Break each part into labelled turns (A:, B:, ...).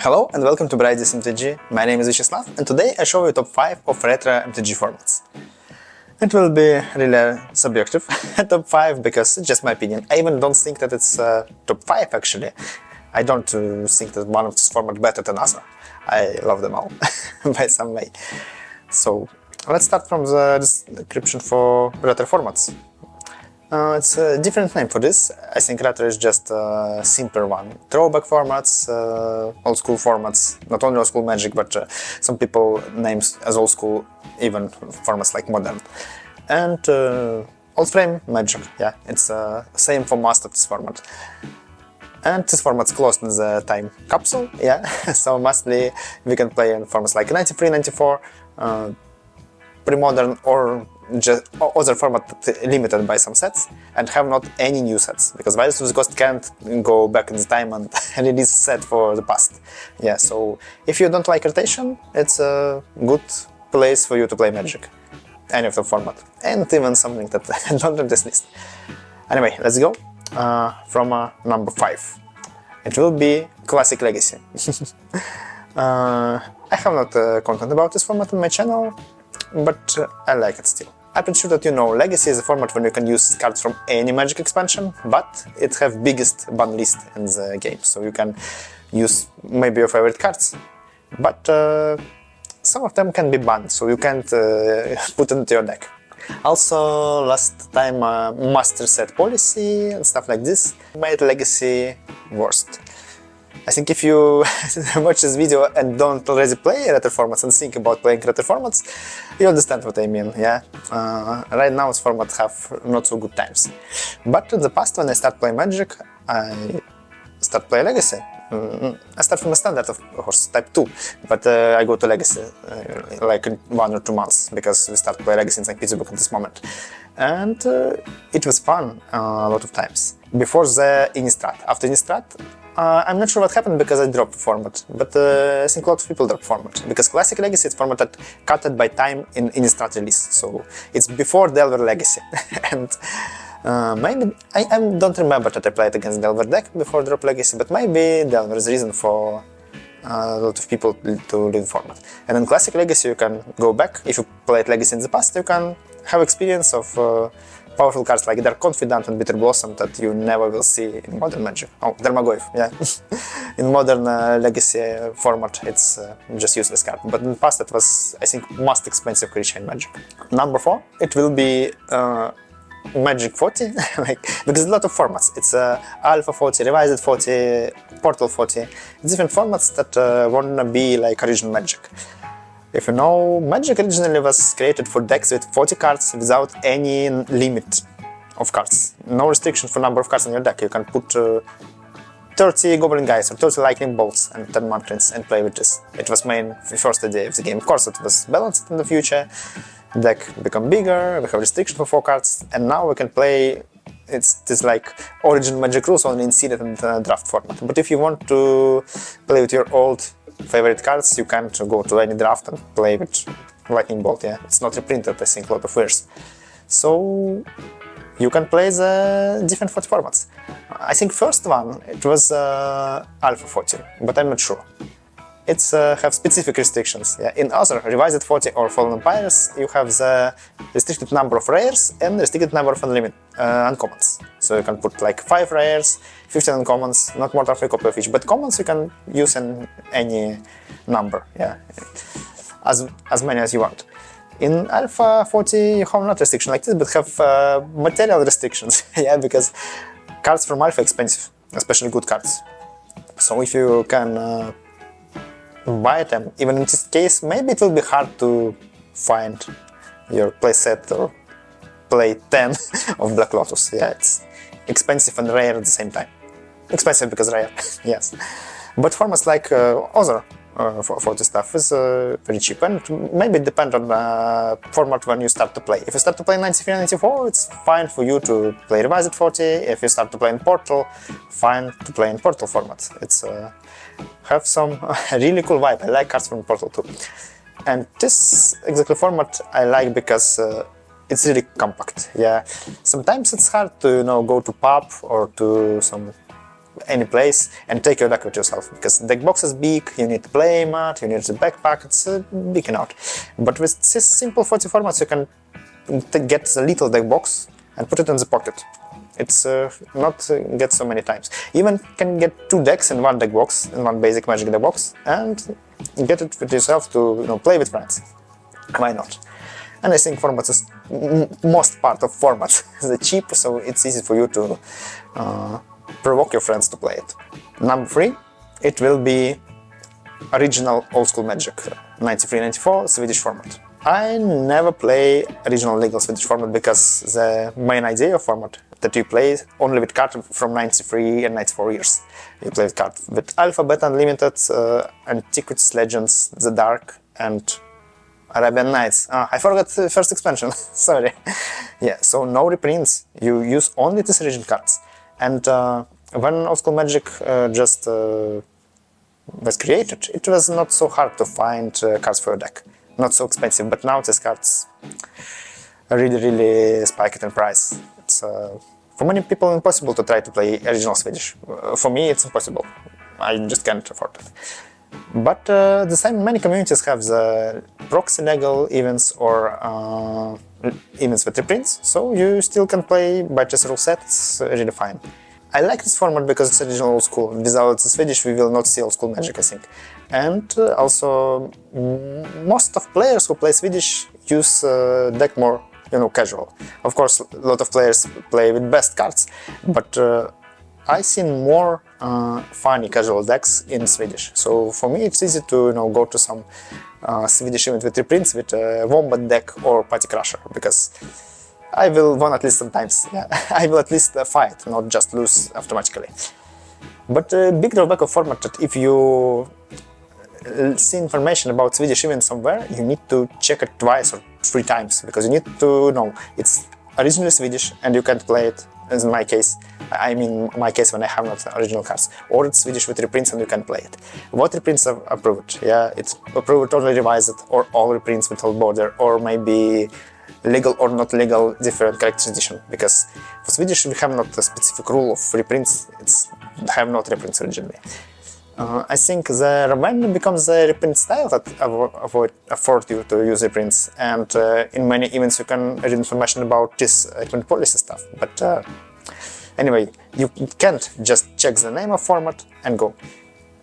A: Hello and welcome to magicthegathering. My name is Vyacheslav and today I show you top 5 of retro MTG formats. It will be really subjective, top 5, because it's just my opinion. I even don't think that it's top 5 actually. I don't think that one of this format better than other. I love them all, by some way. So let's start from the description for retro formats. It's a different name for this. I think retro is just a simpler one. Throwback formats, old school formats, not only old school Magic, but some people name as old school even formats like modern. And old frame Magic, yeah, it's same for most of this format. And this format's closed in the time capsule, yeah, so mostly we can play in formats like 93, 94, Premodern, or just other format limited by some sets and have not any new sets, because Wizards of the Coast can't go back in the time and release set for the past. Yeah, so if you don't like rotation, it's a good place for you to play Magic, any of the format, and even something that don't in this list. Anyway, let's go from number 5. It will be Classic Legacy. I have not content about this format on my channel, but I like it still. I'm pretty sure that you know Legacy is a format where you can use cards from any Magic expansion, but it has biggest ban list in the game, so you can use maybe your favorite cards, but some of them can be banned, so you can't put into your deck. Also, last time master set policy and stuff like this made Legacy worst. I think if you watch this video and don't already play retro formats and think about playing retro formats, you understand what I mean, yeah? Right now this format have not so good times. But in the past, when I start playing Magic, I start playing Legacy. I start from a standard, of course, type 2, but I go to Legacy like in 1 or 2 months, because we start playing Legacy in St. Petersburg at this moment. And it was fun a lot of times. Before the Innistrad. After Innistrad, I'm not sure what happened because I dropped format, but I think a lot of people dropped format, because Classic Legacy is format that cut by time in Innistrad release, so it's before Delver Legacy. And maybe, I don't remember that I played against Delver deck before drop Legacy, but maybe Delver is reason for a lot of people to leave format. And in Classic Legacy you can go back. If you played Legacy in the past, you can have experience of powerful cards like Dark Confidant and Bitter Blossom that you never will see in modern Magic. Oh, Dermagoyf, yeah. In modern Legacy format it's just useless card, but in the past it was, I think, most expensive creature in Magic. Number 4, it will be Magic 40, like, because a lot of formats. It's Alpha 40, Revised 40, Portal 40. It's different formats that wanna be like original Magic. If you know, Magic originally was created for decks with 40 cards without any limit of cards. No restriction for number of cards in your deck. You can put 30 Goblin Guys or 30 Lightning Bolts and 10 Mountains and play with this. It was main first idea of the game. Of course, it was balanced in the future. Deck become bigger, we have restriction for 4 cards, and now we can play. It's this like Origin Magic rules only in seeded and draft format. But if you want to play with your old favorite cards, you can't go to any draft and play with Lightning Bolt, yeah. It's not reprinted, I think, a lot of years. So you can play the different 40 formats. I think first one, it was Alpha 40, but I'm not sure. It's have specific restrictions. Yeah. In other Revised 40 or Fallen Empires, you have the restricted number of rares and restricted number of unlimited uncommons. So you can put like 5 rares, 15 uncommons, not more than 3 copy of each. But commons you can use in any number, yeah, as many as you want. In Alpha 40, you have not restriction like this, but have material restrictions, yeah, because cards from Alpha are expensive, especially good cards. So if you can buy them, even in this case, maybe it will be hard to find your playset or play 10 of Black Lotus. Yeah, it's expensive and rare at the same time. Expensive because rare, yes. But formats like other for this stuff is very cheap, and maybe depend on format when you start to play. If you start to play 93, 94, it's fine for you to play Revised 40. If you start to play in Portal, fine to play in Portal format. It's have some really cool vibe. I like cards from Portal too. And this exactly format I like because it's really compact. Yeah, sometimes it's hard to go to pub or to some any place and take your deck with yourself, because the deck box is big, you need play mat, you need the backpack, it's big enough. But with this simple 40 formats you can get the little deck box and put it in the pocket. It's not get so many times. Even can get 2 decks in one deck box, in one basic Magic deck box, and get it with yourself to play with friends. Why not? And I think formats is most part of formats. They're cheap, so it's easy for you to provoke your friends to play it. Number 3, it will be original old school Magic 93-94 Swedish format. I never play original legal Swedish format because the main idea of format that you play only with cards from 93 and 94 years. You play with cards with Alpha, Beta, Unlimited, Antiquities, Legends, The Dark, and Arabian Nights. I forgot the first expansion, sorry. Yeah, so no reprints, you use only these original cards. And when Old School Magic just was created, it was not so hard to find cards for your deck. Not so expensive, but now these cards really spiked in price. It's for many people impossible to try to play original Swedish. For me it's impossible, I just can't afford it. But the same, many communities have the proxy legal events or events with reprints, so you still can play by just rule set, it's really fine. I like this format because it's original old school. Without the Swedish we will not see old school Magic, I think. And also most of players who play Swedish use deck more, casual. Of course, a lot of players play with best cards, but I've seen more funny casual decks in Swedish. So for me it's easy to go to some Swedish event with reprints with a Wombat deck or Party Crusher, because I will win at least sometimes. Yeah, I will at least fight, not just lose automatically. But a big drawback of format that if you see information about Swedish event somewhere, you need to check it twice or 3 times, because you need to know it's originally Swedish and you can't play it, as in my case. I mean my case when I have not original cards, or it's Swedish with reprints and you can play it. What reprints are approved? Yeah, it's approved or revised, or all reprints with old border, or maybe legal or not legal different character edition, because for Swedish we have not a specific rule of reprints, it's have not reprints originally. I think the revenge becomes the reprint style that afford you to use reprints, and in many events you can read information about this reprint policy stuff, but anyway, you can't just check the name of format and go.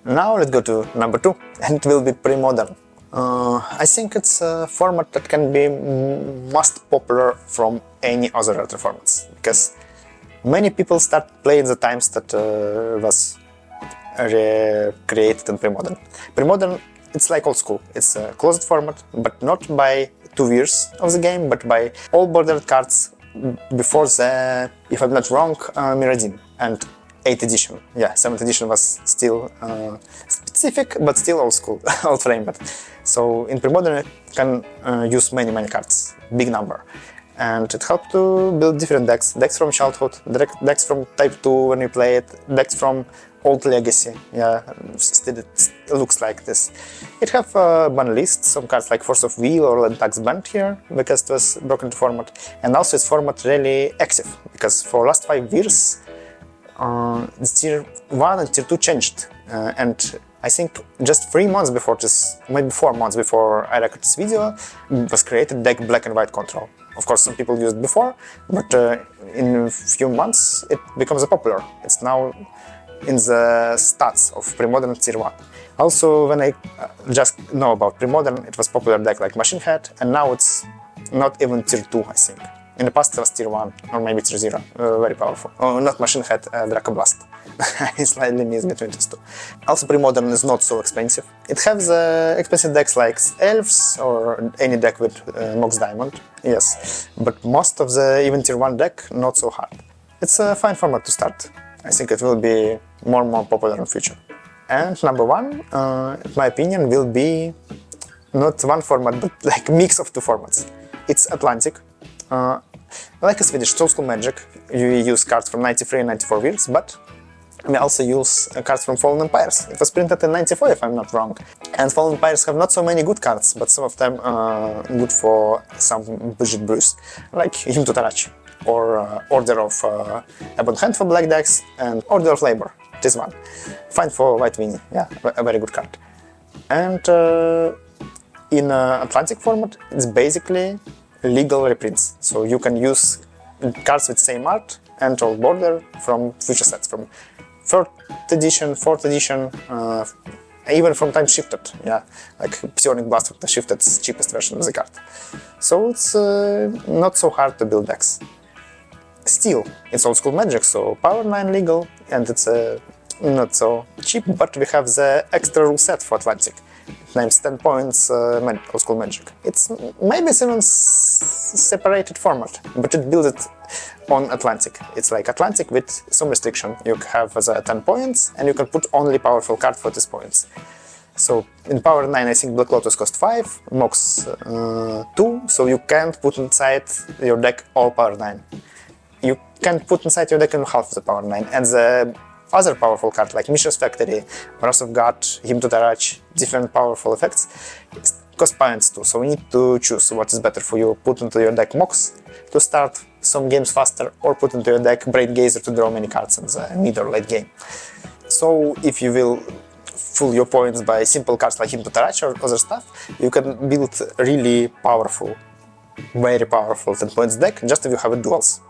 A: Now let's go to number 2, and it will be Premodern. I think it's a format that can be most popular from any other retro formats, because many people start playing the times that was created in Premodern. Premodern, it's like old school, it's a closed format, but not by 2 years of the game, but by all bordered cards before the, if I'm not wrong, Miradim and 8th edition. Yeah, 7th edition was still specific, but still old school, old framed. So in Premodern you can use many cards, big number. And it helps to build different decks, decks from childhood, decks from type 2 when you play it, decks from old legacy. Yeah, still it looks like this. It have a ban list, some cards like Force of Will or Lentax banned here, because it was broken to format. And also its format really active, because for last 5 years Tier 1 and Tier 2 changed. And I think just 3 months before this, maybe 4 months before I recorded this video, was created deck Black and White Control. Of course, some people used it before, but in a few months it becomes popular. It's now in the stats of Premodern Tier 1. Also, when I just know about Premodern, it was popular deck like Machine Head, and now it's not even Tier 2, I think. In the past it was Tier 1, or maybe Tier 0, very powerful. Oh, not Machine Head, Dracoblast. I slightly miss between these two. Also, Premodern is not so expensive. It has expensive decks like Elves, or any deck with Mox Diamond, yes. But most of the even Tier 1 deck, not so hard. It's a fine format to start. I think it will be more and more popular in the future. And number 1, in my opinion, will be not one format, but like mix of 2 formats. It's Atlantic. Like a Swedish old school Magic, you use cards from 93 and 94 years, but we also use cards from Fallen Empires. It was printed in 94, if I'm not wrong. And Fallen Empires have not so many good cards, but some of them are good for some budget brews, like Hymn to Tarach, or Order of Ebon Hand for black decks, and Order of Labor. this one. Fine for White Wing, yeah, a very good card. And in Atlantic format, it's basically legal reprints. So you can use cards with same art and old border from future sets, from 3rd edition, 4th edition, even from time shifted, yeah, like Psionic Blast from the shifted cheapest version of the card. So it's not so hard to build decks. Still, it's old school magic, so Power 9 legal, and it's not so cheap, but we have the extra rule set for Atlantic. It names 10 points old school magic. It's maybe even separated format, but it builds it on Atlantic. It's like Atlantic with some restriction. You have the 10 points, and you can put only powerful card for these points. So in Power 9, I think Black Lotus cost 5, Mox 2, so you can't put inside your deck all Power 9. You can put inside your deck in half of the Power 9, and the other powerful cards like Mishra's Factory, Wrath of God, Hymn to Tarach, different powerful effects, cost points too, so you need to choose what is better for you. Put into your deck Mox to start some games faster, or put into your deck Braid Gazer to draw many cards in the mid or late game. So if you will fill your points by simple cards like Hymn to Tarach or other stuff, you can build really powerful, very powerful 10 points deck just if you have a duels.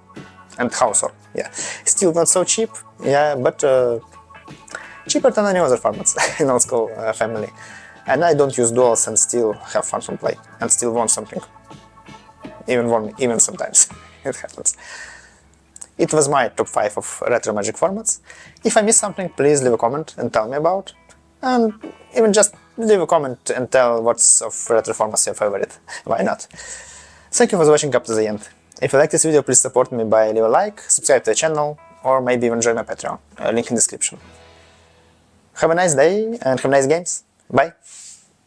A: And House Orb, yeah. Still not so cheap, yeah, but cheaper than any other formats in old school family. And I don't use duels and still have fun from play, and still won something. Even sometimes. It happens. It was my top 5 of retro Magic formats. If I missed something, please leave a comment and tell me about. And even just leave a comment and tell what's of retro formats your favorite. Why not? Thank you for watching up to the end. If you like this video, please support me by leave a like, subscribe to the channel, or maybe even join my Patreon, link in the description. Have a nice day and have nice games. Bye!